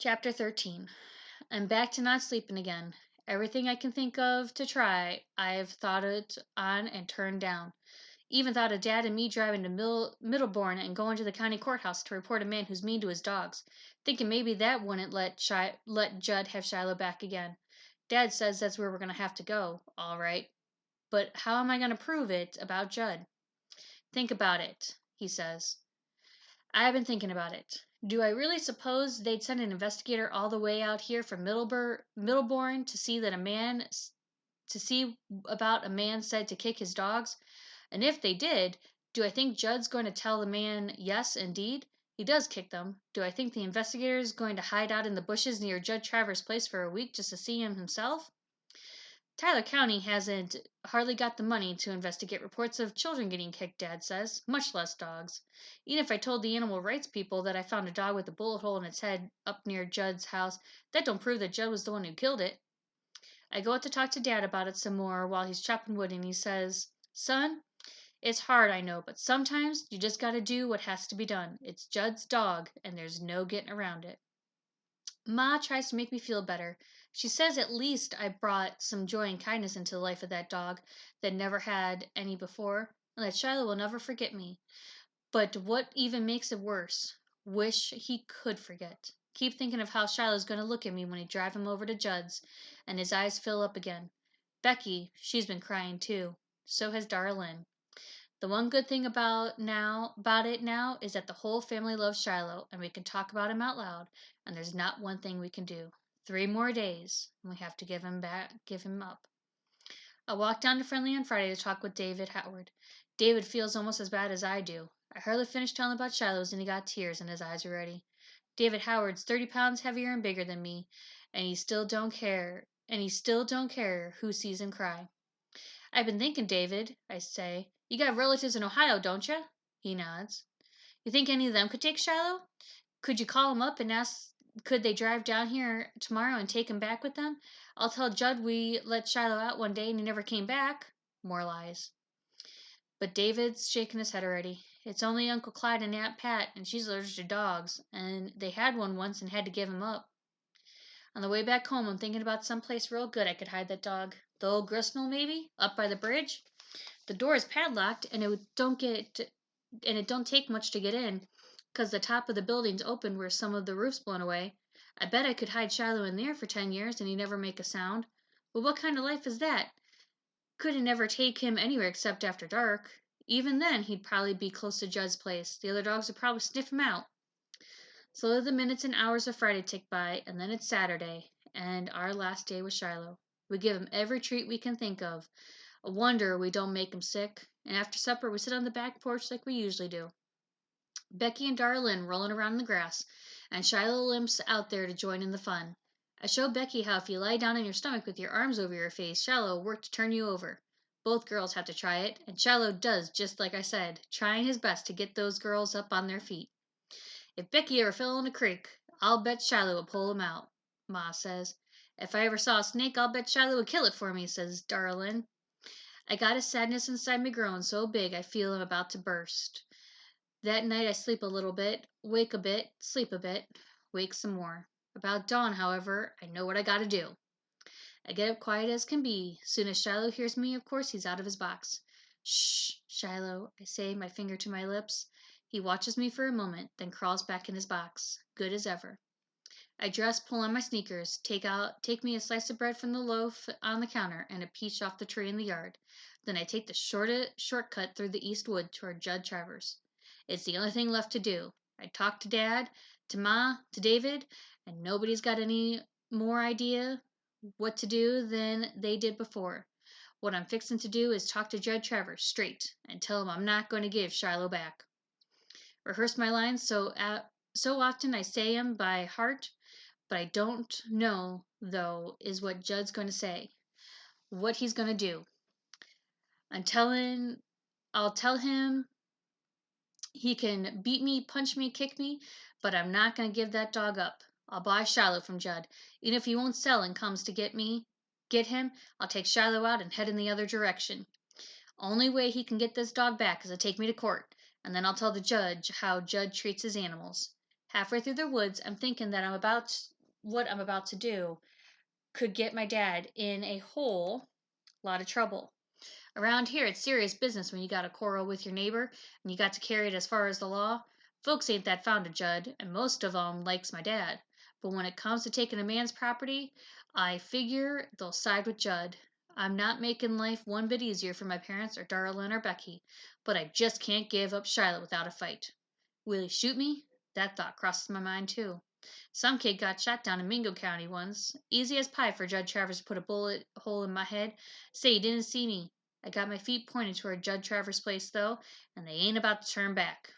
Chapter 13. I'm back to not sleeping again. Everything I can think of to try, I've thought it on and turned down. Even thought of Dad and me driving to Middlebourne and going to the county courthouse to report a man who's mean to his dogs, thinking maybe that wouldn't let Judd have Shiloh back again. Dad says that's where we're going to have to go, all right. But how am I going to prove it about Judd? Think about it, he says. I've been thinking about it. Do I really suppose they'd send an investigator all the way out here from Middlebourne to see about a man said to kick his dogs? And if they did, do I think Judd's going to tell the man, yes, indeed, he does kick them? Do I think the investigator is going to hide out in the bushes near Judd Travers' place for a week just to see him himself? Tyler County hasn't hardly got the money to investigate reports of children getting kicked, Dad says, much less dogs. Even if I told the animal rights people that I found a dog with a bullet hole in its head up near Judd's house, that don't prove that Judd was the one who killed it. I go out to talk to Dad about it some more while he's chopping wood, and he says, Son, it's hard, I know, but sometimes you just gotta do what has to be done. It's Judd's dog, and there's no getting around it. Ma tries to make me feel better. She says at least I brought some joy and kindness into the life of that dog that never had any before, and that Shiloh will never forget me. But what even makes it worse? Wish he could forget. Keep thinking of how Shiloh's going to look at me when I drive him over to Judd's, and his eyes fill up again. Becky, she's been crying too. So has Darlene. The one good thing about it now is that the whole family loves Shiloh, and we can talk about him out loud, and there's not one thing we can do. 3 more days, and we have to give him up. I walked down to Friendly on Friday to talk with David Howard. David feels almost as bad as I do. I hardly finished telling about Shiloh's, and he got tears, and his eyes were ready. David Howard's 30 pounds heavier and bigger than me, and he still don't care who sees him cry. I've been thinking, David, I say. You got relatives in Ohio, don't you? He nods. You think any of them could take Shiloh? Could you call them up and ask could they drive down here tomorrow and take him back with them? I'll tell Judd we let Shiloh out one day and he never came back. More lies. But David's shaking his head already. It's only Uncle Clyde and Aunt Pat, and she's allergic to dogs, and they had one once and had to give him up. On the way back home, I'm thinking about some place real good I could hide that dog. The old gristmill, maybe, up by the bridge. The door is padlocked, and it don't take much to get in, 'cause the top of the building's open where some of the roof's blown away. I bet I could hide Shiloh in there for 10 years, and he'd never make a sound. But what kind of life is that? Couldn't never take him anywhere except after dark. Even then, he'd probably be close to Judd's place. The other dogs would probably sniff him out. Slowly the minutes and hours of Friday tick by, and then it's Saturday, and our last day with Shiloh. We give him every treat we can think of. A wonder we don't make him sick. And after supper, we sit on the back porch like we usually do. Becky and Darlene rolling around in the grass, and Shiloh limps out there to join in the fun. I show Becky how if you lie down on your stomach with your arms over your face, Shiloh will work to turn you over. Both girls have to try it, and Shiloh does just like I said, trying his best to get those girls up on their feet. If Becky ever fell in a creek, I'll bet Shiloh would pull him out, Ma says. If I ever saw a snake, I'll bet Shiloh would kill it for me, says Darlene. I got a sadness inside me growing so big I feel I'm about to burst. That night I sleep a little bit, wake a bit, sleep a bit, wake some more. About dawn, however, I know what I gotta do. I get up quiet as can be. Soon as Shiloh hears me, of course he's out of his box. Shh, Shiloh, I say, my finger to my lips. He watches me for a moment, then crawls back in his box, good as ever. I dress, pull on my sneakers, take me a slice of bread from the loaf on the counter and a peach off the tree in the yard. Then I take the shortcut through the east wood toward Judd Travers. It's the only thing left to do. I talk to Dad, to Ma, to David, and nobody's got any more idea what to do than they did before. What I'm fixing to do is talk to Judd Travers straight and tell him I'm not going to give Shiloh back. Rehearse my lines so often I say 'em by heart, but I don't know, though, is what Judd's going to say, what he's going to do. I'll tell him he can beat me, punch me, kick me, but I'm not going to give that dog up. I'll buy Shiloh from Judd. Even if he won't sell and comes to get him, I'll take Shiloh out and head in the other direction. Only way he can get this dog back is to take me to court, and then I'll tell the judge how Judd treats his animals. Halfway through the woods, I'm thinking that I'm about what I'm about to do could get my dad in a whole lot of trouble. Around here, it's serious business when you got a quarrel with your neighbor and you got to carry it as far as the law. Folks ain't that fond of Judd, and most of 'em likes my dad. But when it comes to taking a man's property, I figure they'll side with Judd. I'm not making life one bit easier for my parents or Darlin or Becky, but I just can't give up Charlotte without a fight. Will he shoot me? That thought crosses my mind too. Some kid got shot down in Mingo County once. Easy as pie for Judge Travers to put a bullet hole in my head. Say he didn't see me. I got my feet pointed toward Judge Travers' place, though, and they ain't about to turn back.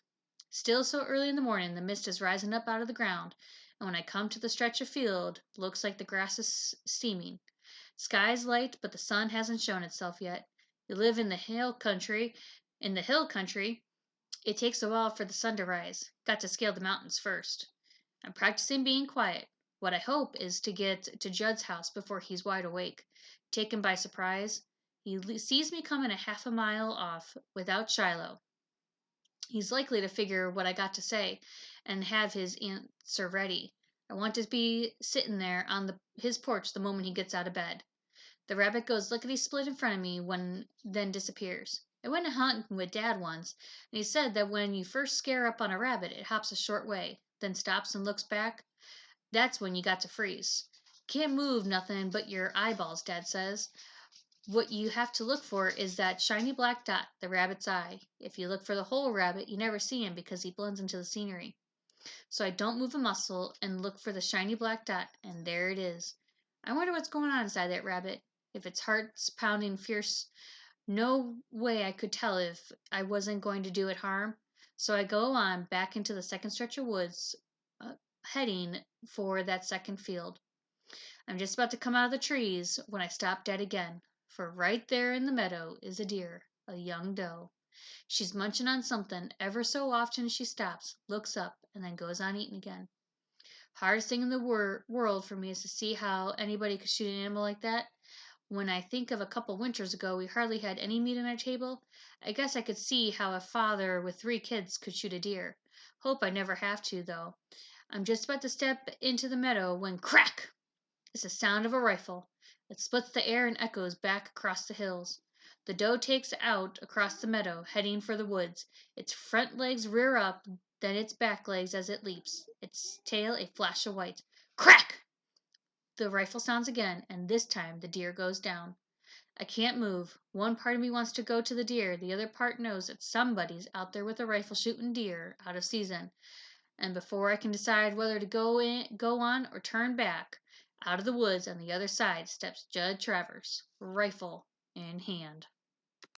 Still so early in the morning, the mist is rising up out of the ground, and when I come to the stretch of field, looks like the grass is steaming. Sky's light, but the sun hasn't shown itself yet. You live in the hill country. In the hill country, it takes a while for the sun to rise. Got to scale the mountains first. I'm practicing being quiet. What I hope is to get to Judd's house before he's wide awake. Taken by surprise, he sees me coming a half a mile off without Shiloh. He's likely to figure what I got to say and have his answer ready. I want to be sitting there on his porch the moment he gets out of bed. The rabbit goes lickety-split in front of me then disappears. I went hunting with Dad once, and he said that when you first scare up on a rabbit, it hops a short way, then stops and looks back. That's when you got to freeze. Can't move nothing but your eyeballs, Dad says. What you have to look for is that shiny black dot, the rabbit's eye. If you look for the whole rabbit, you never see him because he blends into the scenery. So I don't move a muscle and look for the shiny black dot, and there it is. I wonder what's going on inside that rabbit. If its heart's pounding fierce, no way I could tell if I wasn't going to do it harm. So I go on back into the second stretch of woods, heading for that second field. I'm just about to come out of the trees when I stop dead again, for right there in the meadow is a deer, a young doe. She's munching on something. Ever so often she stops, looks up, and then goes on eating again. Hardest thing in the world for me is to see how anybody could shoot an animal like that. When I think of a couple winters ago, we hardly had any meat on our table. I guess I could see how a father with 3 kids could shoot a deer. Hope I never have to, though. I'm just about to step into the meadow when crack! It's the sound of a rifle. It splits the air and echoes back across the hills. The doe takes out across the meadow, heading for the woods. Its front legs rear up, then its back legs as it leaps. Its tail a flash of white. Crack! The rifle sounds again, and this time the deer goes down. I can't move. One part of me wants to go to the deer. The other part knows that somebody's out there with a rifle shooting deer out of season. And before I can decide whether to go on or turn back, out of the woods on the other side steps Judge Travers, rifle in hand.